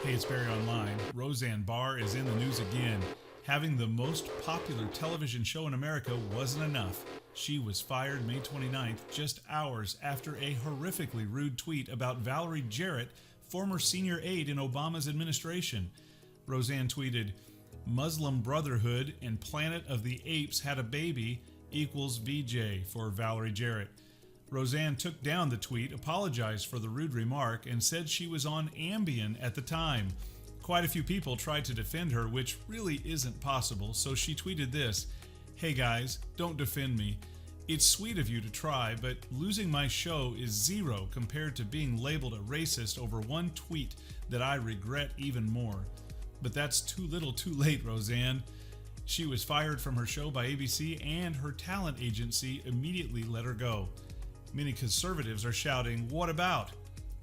Hey, it's Barry Online. Roseanne Barr is in the news again. Having the most popular television show in America wasn't enough. She was fired May 29th, just hours after a horrifically rude tweet about Valerie Jarrett, former Sr Aide in Obama's administration. Roseanne tweeted, "Muslim Brotherhood and Planet of the Apes had a baby equals VJ for Valerie Jarrett." Roseanne took down the tweet, apologized for the rude remark, and said she was on Ambien at the time. Quite a few people tried to defend her, which really isn't possible, so she tweeted this: "Hey guys, don't defend me. It's sweet of you to try, but losing my show is zero compared to being labeled a racist over one tweet that I regret even more." But that's too little too late, Roseanne. She was fired from her show by ABC, and her talent agency immediately let her go. Many conservatives are shouting, "What about?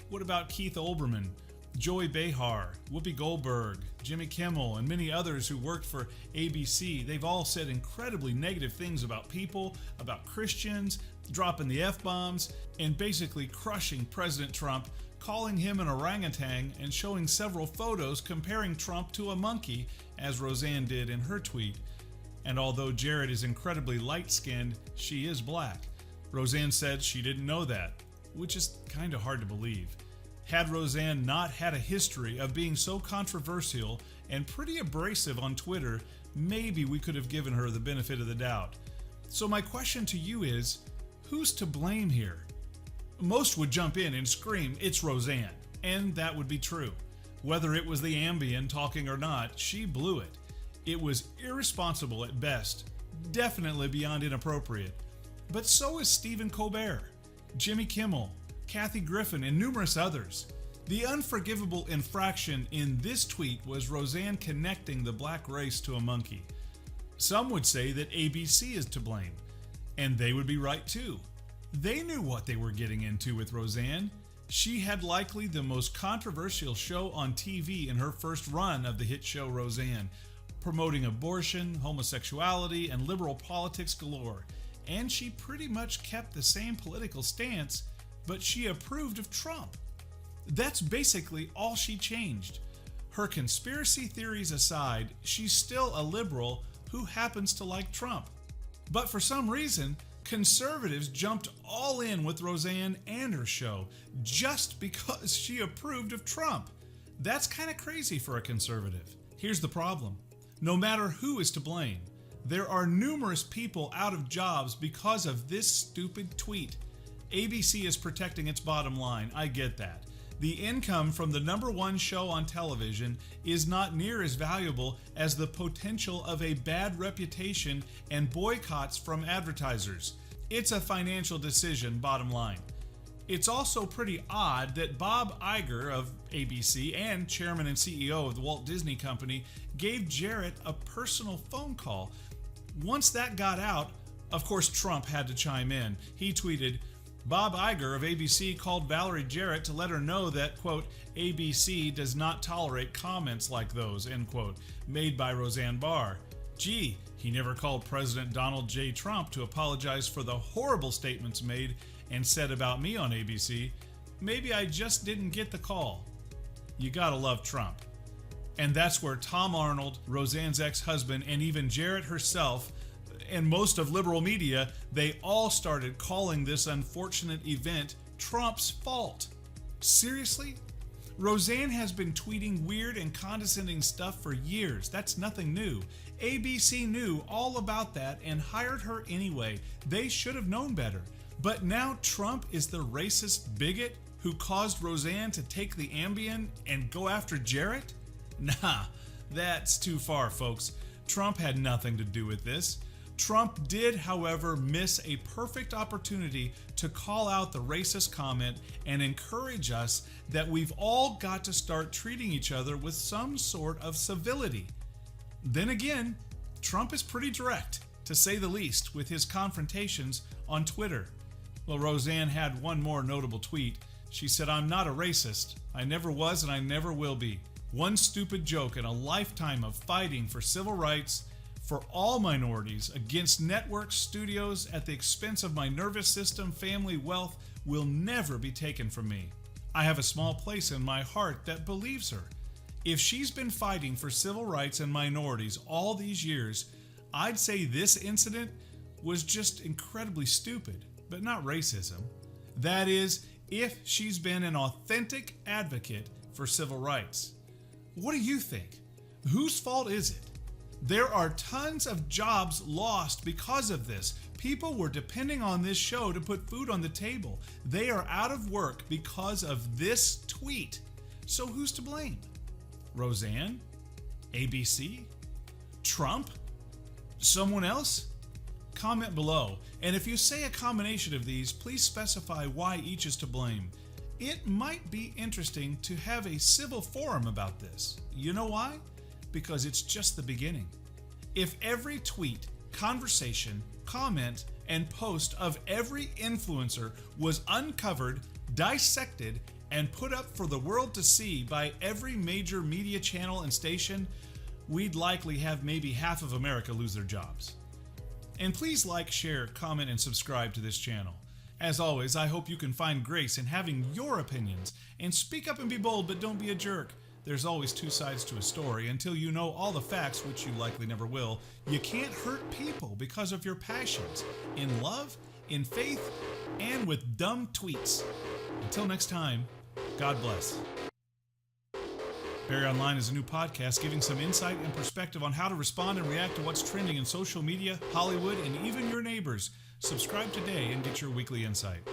What about Keith Olbermann, Joy Behar, Whoopi Goldberg, Jimmy Kimmel, and many others who worked for ABC? They've all said incredibly negative things about people, about Christians, dropping the F-bombs, and basically crushing President Trump, calling him an orangutan, and showing several photos comparing Trump to a monkey, as Roseanne did in her tweet. And although Jarrett is incredibly light-skinned, she is black. Roseanne said she didn't know that, which is kind of hard to believe. Had Roseanne not had a history of being so controversial and pretty abrasive on Twitter, maybe we could have given her the benefit of the doubt. So my question to you is, who's to blame here? Most would jump in and scream, "It's Roseanne," and that would be true. Whether it was the Ambien talking or not, she blew it. It was irresponsible at best, definitely beyond inappropriate. But so is Stephen Colbert, Jimmy Kimmel, Kathy Griffin, and numerous others. The unforgivable infraction in this tweet was Roseanne connecting the black race to a monkey. Some would say that ABC is to blame, and they would be right too. They knew what they were getting into with Roseanne. She had likely the most controversial show on TV in her first run of the hit show Roseanne, promoting abortion, homosexuality, and liberal politics galore. And she pretty much kept the same political stance, but she approved of Trump. That's basically all she changed. Her conspiracy theories aside, she's still a liberal who happens to like Trump. But for some reason, conservatives jumped all in with Roseanne and her show just because she approved of Trump. That's kind of crazy for a conservative. Here's the problem. No matter who is to blame, there are numerous people out of jobs because of this stupid tweet. ABC is protecting its bottom line, I get that. The income from the #1 show on television is not near as valuable as the potential of a bad reputation and boycotts from advertisers. It's a financial decision, bottom line. It's also pretty odd that Bob Iger of ABC and chairman and CEO of the Walt Disney Company gave Jarrett a personal phone call. Once that got out, of course Trump had to chime in. He tweeted, "Bob Iger of ABC called Valerie Jarrett to let her know that, quote, ABC does not tolerate comments like those, end quote, made by Roseanne Barr. Gee, he never called President Donald J. Trump to apologize for the horrible statements made and said about me on ABC. Maybe I just didn't get the call." You gotta love Trump. And that's where Tom Arnold, Roseanne's ex-husband, and even Jarrett herself, and most of liberal media, they all started calling this unfortunate event Trump's fault. Seriously? Roseanne has been tweeting weird and condescending stuff for years. That's nothing new. ABC knew all about that and hired her anyway. They should have known better. But now Trump is the racist bigot who caused Roseanne to take the Ambien and go after Jarrett? Nah, that's too far, folks. Trump had nothing to do with this. Trump did, however, miss a perfect opportunity to call out the racist comment and encourage us that we've all got to start treating each other with some sort of civility. Then again, Trump is pretty direct, to say the least, with his confrontations on Twitter. Well, Roseanne had one more notable tweet. She said, "I'm not a racist. I never was and I never will be. One stupid joke in a lifetime of fighting for civil rights for all minorities against network studios at the expense of my nervous system, family, wealth will never be taken from me. I have a small place in my heart that believes her. If she's been fighting for civil rights and minorities all these years, I'd say this incident was just incredibly stupid, but not racism. That is, if she's been an authentic advocate for civil rights. What do you think? Whose fault is it? There are tons of jobs lost because of this. People were depending on this show to put food on the table. They are out of work because of this tweet. So who's to blame? Roseanne? ABC? Trump? Someone else? Comment below. And if you say a combination of these, please specify why each is to blame. It might be interesting to have a civil forum about this. You know why? Because it's just the beginning. If every tweet, conversation, comment, and post of every influencer was uncovered, dissected, and put up for the world to see by every major media channel and station, we'd likely have maybe half of America lose their jobs. And please like, share, comment, and subscribe to this channel. As always, I hope you can find grace in having your opinions, and speak up and be bold, but don't be a jerk. There's always two sides to a story. Until you know all the facts, which you likely never will, you can't hurt people because of your passions, in love, in faith, and with dumb tweets. Until next time, God bless. Barry Online is a new podcast giving some insight and perspective on how to respond and react to what's trending in social media, Hollywood, and even your neighbors. Subscribe today and get your weekly insight.